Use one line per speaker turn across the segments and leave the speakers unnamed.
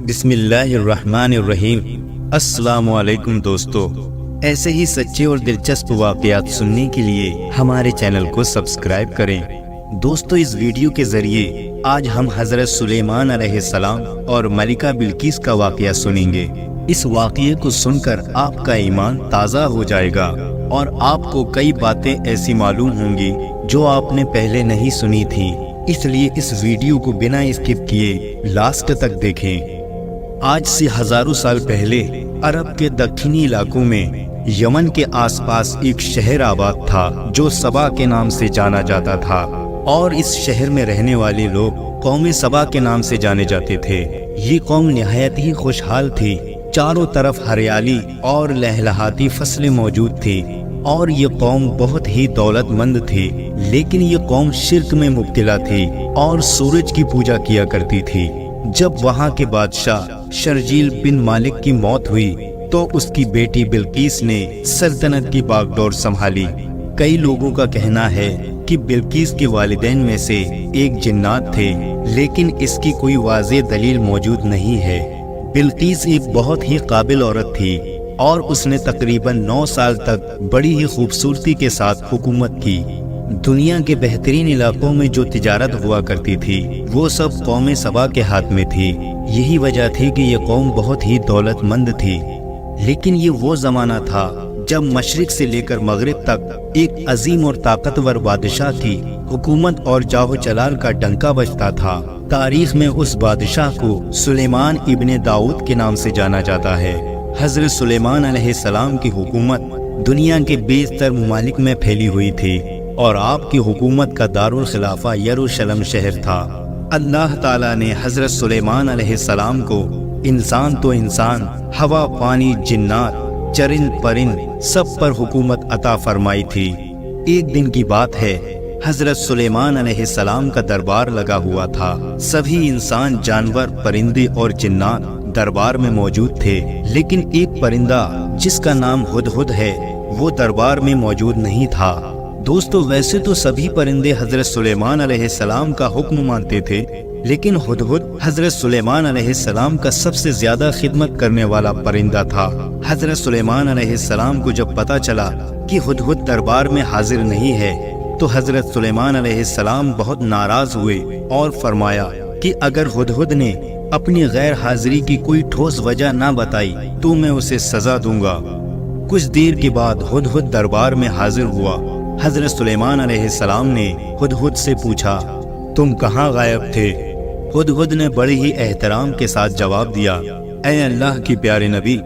بسم اللہ الرحمن الرحیم۔ السلام علیکم دوستو، ایسے ہی سچے اور دلچسپ واقعات سننے کے لیے ہمارے چینل کو سبسکرائب کریں۔ دوستو، اس ویڈیو کے ذریعے آج ہم حضرت سلیمان علیہ السلام اور ملکہ بلقیس کا واقعہ سنیں گے۔ اس واقعے کو سن کر آپ کا ایمان تازہ ہو جائے گا اور آپ کو کئی باتیں ایسی معلوم ہوں گی جو آپ نے پہلے نہیں سنی تھیں، اس لیے اس ویڈیو کو بنا اسکپ کیے لاسٹ تک دیکھیں۔ آج سے ہزاروں سال پہلے عرب کے دکنی علاقوں میں یمن کے آس پاس ایک شہر آباد تھا جو سبا کے نام سے جانا جاتا تھا، اور اس شہر میں رہنے والے لوگ قوم سبا کے نام سے جانے جاتے تھے۔ یہ قوم نہایت ہی خوشحال تھی، چاروں طرف ہریالی اور لہلہاتی فصلیں موجود تھی، اور یہ قوم بہت ہی دولت مند تھی، لیکن یہ قوم شرک میں مبتلا تھی اور سورج کی پوجا کیا کرتی تھی۔ جب وہاں کے بادشاہ شرجیل بن مالک کی موت ہوئی تو اس کی بیٹی بلقیس نے سلطنت کی باغ ڈور سنبھالی۔ کئی لوگوں کا کہنا ہے کہ بلقیس کے والدین میں سے ایک جنات تھے، لیکن اس کی کوئی واضح دلیل موجود نہیں ہے۔ بلقیس ایک بہت ہی قابل عورت تھی اور اس نے تقریباً 9 سال تک بڑی ہی خوبصورتی کے ساتھ حکومت کی۔ دنیا کے بہترین علاقوں میں جو تجارت ہوا کرتی تھی وہ سب قوم سبا کے ہاتھ میں تھی۔ یہی وجہ تھی کہ یہ قوم بہت ہی دولت مند تھی، لیکن یہ وہ زمانہ تھا جب مشرق سے لے کر مغرب تک ایک عظیم اور طاقتور بادشاہ کی حکومت اور جاہ و جلال کا ڈنکا بجتا تھا۔ تاریخ میں اس بادشاہ کو سلیمان ابن داؤد کے نام سے جانا جاتا ہے۔ حضرت سلیمان علیہ السلام کی حکومت دنیا کے بیشتر ممالک میں پھیلی ہوئی تھی، اور آپ کی حکومت کا دارالخلافہ یروشلم شہر تھا۔ اللہ تعالیٰ نے حضرت سلیمان علیہ السلام کو انسان تو انسان، ہوا، پانی، جنات، چرند پرند سب پر حکومت عطا فرمائی تھی۔ ایک دن کی بات ہے، حضرت سلیمان علیہ السلام کا دربار لگا ہوا تھا۔ سبھی انسان، جانور، پرندے اور جنات دربار میں موجود تھے، لیکن ایک پرندہ جس کا نام ہدہد ہے وہ دربار میں موجود نہیں تھا۔ دوستو، ویسے تو سبھی پرندے حضرت سلیمان علیہ السلام کا حکم مانتے تھے، لیکن ہدہد حضرت سلیمان علیہ السلام کا سب سے زیادہ خدمت کرنے والا پرندہ تھا۔ حضرت سلیمان علیہ السلام کو جب پتا چلا کہ ہدہد دربار میں حاضر نہیں ہے تو حضرت سلیمان علیہ السلام بہت ناراض ہوئے اور فرمایا کہ اگر ہدہد نے اپنی غیر حاضری کی کوئی ٹھوس وجہ نہ بتائی تو میں اسے سزا دوں گا۔ کچھ دیر کے بعد ہدہد دربار میں حاضر ہوا۔ حضرت سلیمان علیہ السلام نے ہدہد سے پوچھا، تم کہاں غائب تھے؟ ہدہد نے بڑے ہی احترام کے ساتھ جواب دیا، اے اللہ کی پیارے نبی،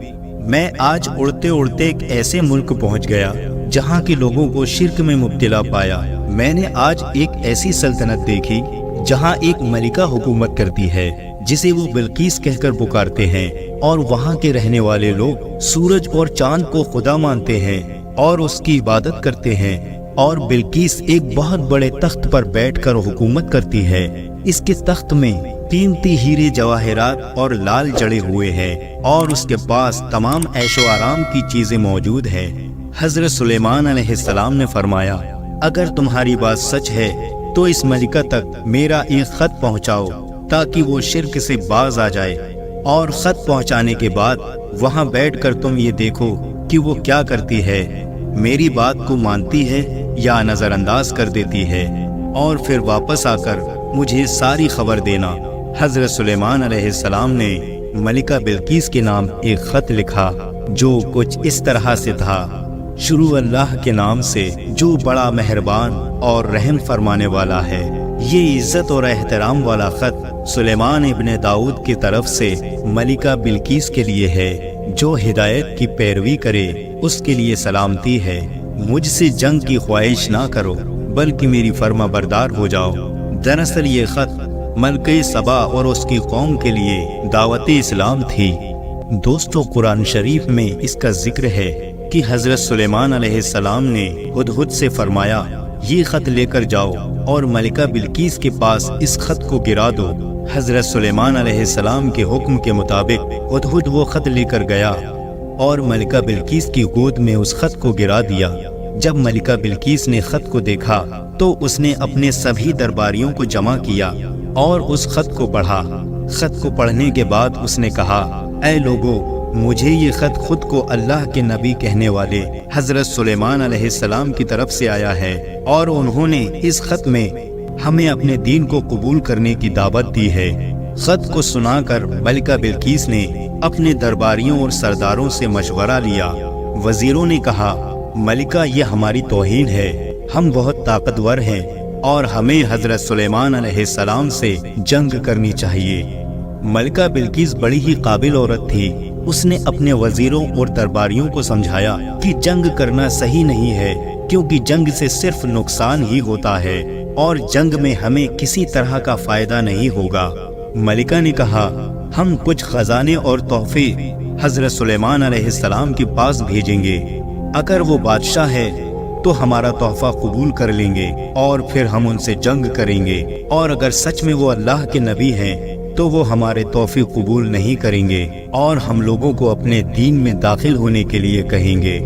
میں آج اڑتے اڑتے ایک ایسے ملک پہنچ گیا جہاں کے لوگوں کو شرک میں مبتلا پایا۔ میں نے آج ایک ایسی سلطنت دیکھی جہاں ایک ملکہ حکومت کرتی ہے جسے وہ بلقیس کہہ کر پکارتے ہیں، اور وہاں کے رہنے والے لوگ سورج اور چاند کو خدا مانتے ہیں اور اس کی عبادت کرتے ہیں، اور بلقیس ایک بہت بڑے تخت پر بیٹھ کر حکومت کرتی ہے۔ اس کے تخت میں قیمتی ہیرے جواہرات اور لال جڑے ہوئے ہیں، اور اس کے پاس تمام عیش و آرام کی چیزیں موجود ہیں۔ حضرت سلیمان علیہ السلام نے فرمایا، اگر تمہاری بات سچ ہے تو اس ملکہ تک میرا ایک خط پہنچاؤ تاکہ وہ شرک سے باز آ جائے، اور خط پہنچانے کے بعد وہاں بیٹھ کر تم یہ دیکھو کہ وہ کیا کرتی ہے، میری بات کو مانتی ہے یا نظر انداز کر دیتی ہے، اور پھر واپس آ کر مجھے ساری خبر دینا۔ حضرت سلیمان علیہ السلام نے ملکہ بلقیس کے نام ایک خط لکھا جو کچھ اس طرح سے تھا، شروع اللہ کے نام سے جو بڑا مہربان اور رحم فرمانے والا ہے۔ یہ عزت اور احترام والا خط سلیمان ابن داؤد کی طرف سے ملکہ بلقیس کے لیے ہے، جو ہدایت کی پیروی کرے اس کے لیے سلامتی ہے۔ مجھ سے جنگ کی خواہش نہ کرو بلکہ میری فرما بردار ہو جاؤ۔ دراصل یہ خط ملکہ سبا اور اس کی قوم کے لیے دعوت اسلام تھی۔ دوستو، قرآن شریف میں اس کا ذکر ہے کہ حضرت سلیمان علیہ السلام نے ہدہد سے فرمایا، یہ خط لے کر جاؤ اور ملکہ بلقیس کے پاس اس خط کو گرا دو۔ حضرت سلیمان علیہ السلام کے حکم کے مطابق ہدہد وہ خط لے کر گیا اور ملکہ بلقیس کی گود میں اس خط کو گرا دیا۔ جب ملکہ بلقیس نے خط کو دیکھا تو اس نے اپنے سبھی درباریوں کو جمع کیا اور اس خط کو پڑھا۔ خط کو پڑھنے کے بعد اس نے کہا، اے لوگو، مجھے یہ خط خود کو اللہ کے نبی کہنے والے حضرت سلیمان علیہ السلام کی طرف سے آیا ہے، اور انہوں نے اس خط میں ہمیں اپنے دین کو قبول کرنے کی دعوت دی ہے۔ خط کو سنا کر ملکہ بلقیس نے اپنے درباریوں اور سرداروں سے مشورہ لیا۔ وزیروں نے کہا، ملکہ، یہ ہماری توہین ہے، ہم بہت طاقتور ہیں اور ہمیں حضرت سلیمان علیہ السلام سے جنگ کرنی چاہیے۔ ملکہ بلقیس بڑی ہی قابل عورت تھی۔ اس نے اپنے وزیروں اور درباریوں کو سمجھایا کہ جنگ کرنا صحیح نہیں ہے، کیونکہ جنگ سے صرف نقصان ہی ہوتا ہے اور جنگ میں ہمیں کسی طرح کا فائدہ نہیں ہوگا۔ ملکہ نے کہا، ہم کچھ خزانے اور تحفے حضرت سلیمان علیہ السلام کے پاس بھیجیں گے۔ اگر وہ بادشاہ ہے تو ہمارا تحفہ قبول کر لیں گے اور پھر ہم ان سے جنگ کریں گے، اور اگر سچ میں وہ اللہ کے نبی ہیں تو وہ ہمارے تحفے قبول نہیں کریں گے اور ہم لوگوں کو اپنے دین میں داخل ہونے کے لیے کہیں گے۔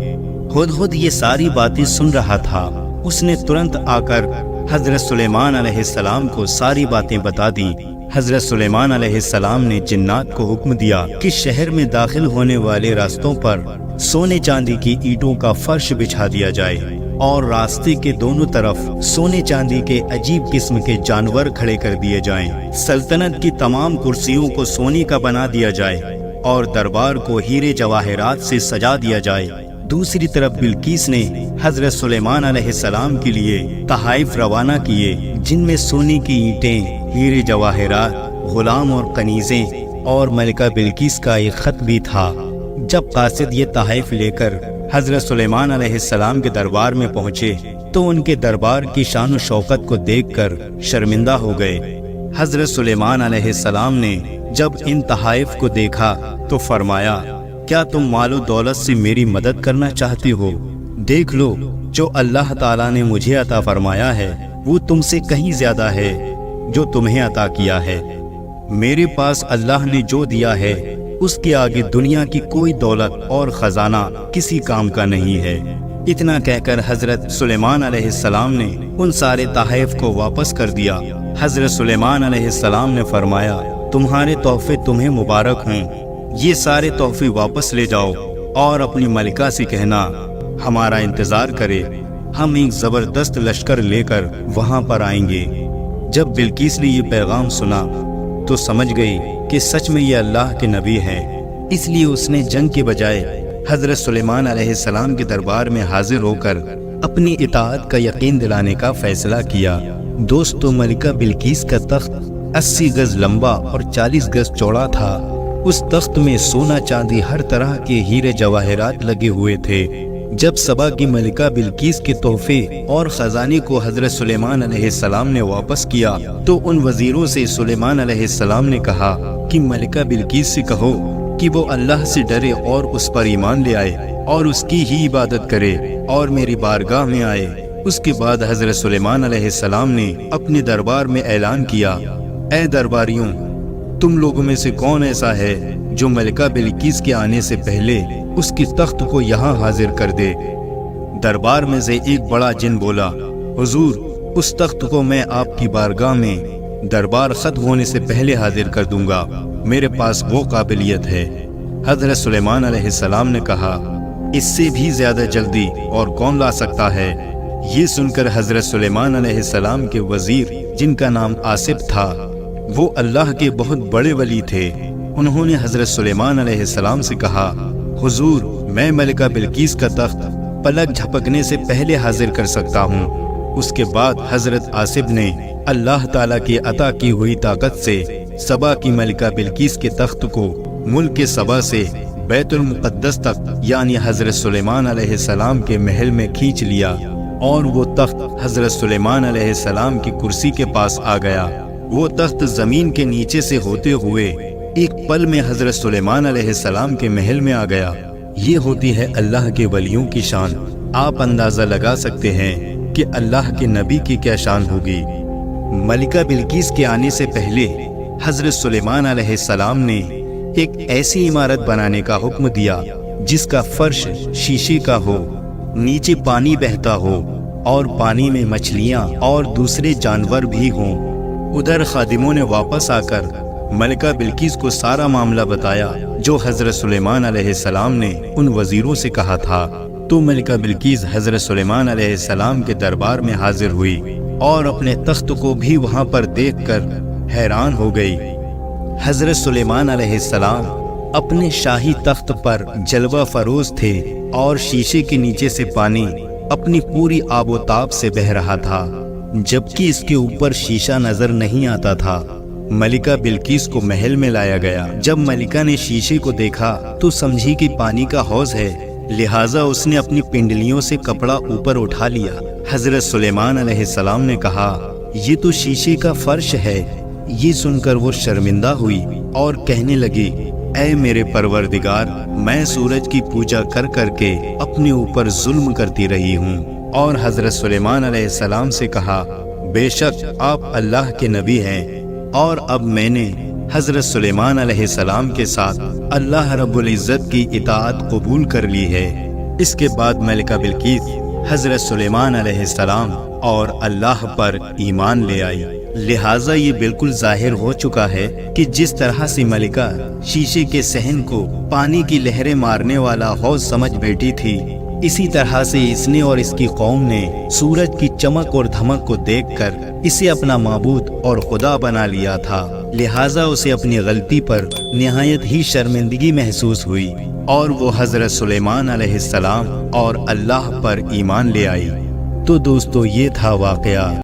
ہدہد یہ ساری باتیں سن رہا تھا۔ اس نے ترنت آ کر حضرت سلیمان علیہ السلام کو ساری باتیں بتا دیں۔ حضرت سلیمان علیہ السلام نے جنات کو حکم دیا کہ شہر میں داخل ہونے والے راستوں پر سونے چاندی کی اینٹوں کا فرش بچھا دیا جائے اور راستے کے دونوں طرف سونے چاندی کے عجیب قسم کے جانور کھڑے کر دیے جائیں۔ سلطنت کی تمام کرسیوں کو سونے کا بنا دیا جائے اور دربار کو ہیرے جواہرات سے سجا دیا جائے۔ دوسری طرف بلقیس نے حضرت سلیمان علیہ السلام کے لیے تحائف روانہ کیے، جن میں سونے کی اینٹیں، ہیرے جواہرات، غلام اور کنیزیں، اور ملکہ بلقیس کا ایک خط بھی تھا۔ جب قاصد یہ تحائف لے کر حضرت سلیمان علیہ السلام کے دربار میں پہنچے تو ان کے دربار کی شان و شوکت کو دیکھ کر شرمندہ ہو گئے۔ حضرت سلیمان علیہ السلام نے جب ان تحائف کو دیکھا تو فرمایا، کیا تم مال و دولت سے میری مدد کرنا چاہتے ہو؟ دیکھ لو، جو اللہ تعالیٰ نے مجھے عطا فرمایا ہے وہ تم سے کہیں زیادہ ہے جو تمہیں عطا کیا ہے۔ میرے پاس اللہ نے جو دیا ہے اس کے آگے دنیا کی کوئی دولت اور خزانہ کسی کام کا نہیں ہے۔ اتنا کہہ کر حضرت سلیمان علیہ السلام نے ان سارے تحائف کو واپس کر دیا۔ حضرت سلیمان علیہ السلام نے فرمایا، تمہارے تحفے تمہیں مبارک ہوں، یہ سارے تحفے واپس لے جاؤ اور اپنی ملکہ سے کہنا ہمارا انتظار کرے، ہم ایک زبردست لشکر لے کر وہاں پر آئیں گے۔ جب بلقیس نے یہ پیغام سنا تو سمجھ گئی کہ سچ میں یہ اللہ کے نبی ہیں، اس لیے اس نے جنگ کے بجائے حضرت سلیمان علیہ السلام کے دربار میں حاضر ہو کر اپنی اطاعت کا یقین دلانے کا فیصلہ کیا۔ دوستو، ملکہ بلقیس کا تخت 80 گز لمبا اور 40 گز چوڑا تھا۔ اس تخت میں سونا چاندی ہر طرح کے ہیرے جواہرات لگے ہوئے تھے۔ جب سبا کی ملکہ بلقیس کے تحفے اور خزانے کو حضرت سلیمان علیہ السلام نے واپس کیا تو ان وزیروں سے سلیمان علیہ السلام نے کہا کہ ملکہ بلقیس سے کہو کہ وہ اللہ سے ڈرے اور اس پر ایمان لے آئے اور اس کی ہی عبادت کرے اور میری بارگاہ میں آئے۔ اس کے بعد حضرت سلیمان علیہ السلام نے اپنے دربار میں اعلان کیا، اے درباریوں، تم لوگوں میں سے کون ایسا ہے جو ملکہ بلقیس کے آنے سے پہلے اس کی تخت کو یہاں حاضر کر دے؟ دربار میں سے ایک بڑا جن بولا، حضور، اس تخت کو میں آپ کی بارگاہ میں دربار ختم ہونے سے پہلے حاضر کر دوں گا، میرے پاس وہ قابلیت ہے۔ حضرت سلیمان علیہ السلام نے کہا، اس سے بھی زیادہ جلدی اور کون لا سکتا ہے؟ یہ سن کر حضرت سلیمان علیہ السلام کے وزیر، جن کا نام آصف تھا، وہ اللہ کے بہت بڑے ولی تھے، انہوں نے حضرت سلیمان علیہ السلام سے کہا، حضور، میں ملکہ بلقیس کا تخت پلک جھپکنے سے پہلے حاضر کر سکتا ہوں۔ اس کے بعد حضرت آصف نے اللہ تعالیٰ کی عطا کی ہوئی طاقت سے سبا کی ملکہ بلقیس کے تخت کو ملک سبا سے بیت المقدس تک یعنی حضرت سلیمان علیہ السلام کے محل میں کھینچ لیا، اور وہ تخت حضرت سلیمان علیہ السلام کی کرسی کے پاس آ گیا۔ وہ تخت زمین کے نیچے سے ہوتے ہوئے ایک پل میں حضرت سلیمان علیہ السلام کے محل میں آ گیا۔ یہ ہوتی ہے اللہ کے ولیوں کی شان۔ آپ اندازہ لگا سکتے ہیں کہ اللہ کے نبی کی کیا شان ہوگی۔ ملکہ بلقیس کے آنے سے پہلے حضرت سلیمان علیہ السلام نے ایک ایسی عمارت بنانے کا حکم دیا جس کا فرش شیشے کا ہو، نیچے پانی بہتا ہو اور پانی میں مچھلیاں اور دوسرے جانور بھی ہوں۔ ادھر خادموں نے واپس آ کر ملکہ بلقیس کو سارا معاملہ بتایا جو حضرت سلیمان علیہ السلام نے ان وزیروں سے کہا تھا۔ تو ملکہ بلقیس حضرت سلیمان علیہ السلام کے دربار میں حاضر ہوئی اور اپنے تخت کو بھی وہاں پر دیکھ کر حیران ہو گئی۔ حضرت سلیمان علیہ السلام اپنے شاہی تخت پر جلوہ فروز تھے اور شیشے کے نیچے سے پانی اپنی پوری آب و تاب سے بہہ رہا تھا، جبکہ اس کے اوپر شیشہ نظر نہیں آتا تھا۔ ملکہ بلقیس کو محل میں لایا گیا۔ جب ملکہ نے شیشے کو دیکھا تو سمجھی کہ پانی کا حوض ہے، لہٰذا اس نے اپنی پنڈلیوں سے کپڑا اوپر اٹھا لیا۔ حضرت سلیمان علیہ السلام نے کہا، یہ تو شیشے کا فرش ہے۔ یہ سن کر وہ شرمندہ ہوئی اور کہنے لگی، اے میرے پروردگار، میں سورج کی پوجا کر کر کے اپنے اوپر ظلم کرتی رہی ہوں۔ اور حضرت سلیمان علیہ السلام سے کہا، بے شک آپ اللہ کے نبی ہیں، اور اب میں نے حضرت سلیمان علیہ السلام کے ساتھ اللہ رب العزت کی اطاعت قبول کر لی ہے۔ اس کے بعد ملکہ بلقیس حضرت سلیمان علیہ السلام اور اللہ پر ایمان لے آئی۔ لہٰذا یہ بالکل ظاہر ہو چکا ہے کہ جس طرح سے ملکہ شیشے کے صحن کو پانی کی لہریں مارنے والا حوض سمجھ بیٹھی تھی، اسی طرح سے اس نے اور اس کی قوم نے سورج کی چمک اور دھمک کو دیکھ کر اسے اپنا معبود اور خدا بنا لیا تھا۔ لہٰذا اسے اپنی غلطی پر نہایت ہی شرمندگی محسوس ہوئی اور وہ حضرت سلیمان علیہ السلام اور اللہ پر ایمان لے آئی۔ تو دوستو، یہ تھا واقعہ